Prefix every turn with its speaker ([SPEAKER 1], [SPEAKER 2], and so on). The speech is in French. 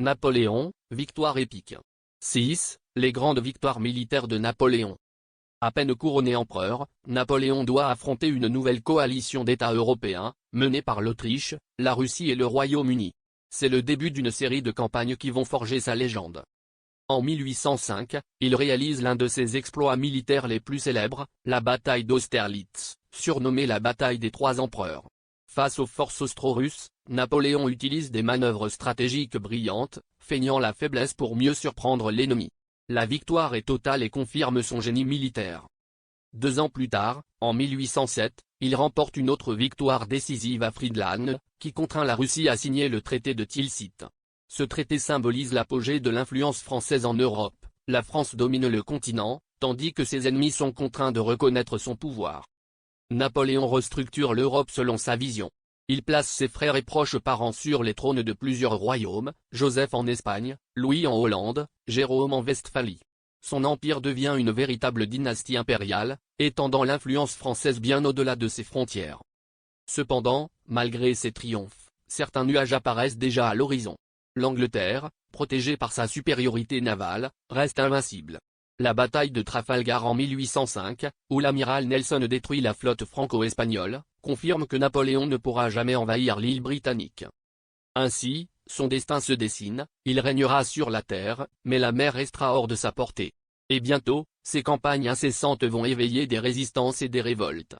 [SPEAKER 1] Napoléon, victoire épique. 6. Les grandes victoires militaires de Napoléon. À peine couronné empereur, Napoléon doit affronter une nouvelle coalition d'États européens, menée par l'Autriche, la Russie et le Royaume-Uni. C'est le début d'une série de campagnes qui vont forger sa légende. En 1805, il réalise l'un de ses exploits militaires les plus célèbres, la bataille d'Austerlitz, surnommée la bataille des Trois Empereurs. Face aux forces austro-russes, Napoléon utilise des manœuvres stratégiques brillantes, feignant la faiblesse pour mieux surprendre l'ennemi. La victoire est totale et confirme son génie militaire. 2 ans plus tard, en 1807, il remporte une autre victoire décisive à Friedland, qui contraint la Russie à signer le traité de Tilsit. Ce traité symbolise l'apogée de l'influence française en Europe. La France domine le continent, tandis que ses ennemis sont contraints de reconnaître son pouvoir. Napoléon restructure l'Europe selon sa vision. Il place ses frères et proches parents sur les trônes de plusieurs royaumes, Joseph en Espagne, Louis en Hollande, Jérôme en Westphalie. Son empire devient une véritable dynastie impériale, étendant l'influence française bien au-delà de ses frontières. Cependant, malgré ses triomphes, certains nuages apparaissent déjà à l'horizon. L'Angleterre, protégée par sa supériorité navale, reste invincible. La bataille de Trafalgar en 1805, où l'amiral Nelson détruit la flotte franco-espagnole, confirme que Napoléon ne pourra jamais envahir l'île britannique. Ainsi, son destin se dessine, il régnera sur la terre, mais la mer restera hors de sa portée. Et bientôt, ses campagnes incessantes vont éveiller des résistances et des révoltes.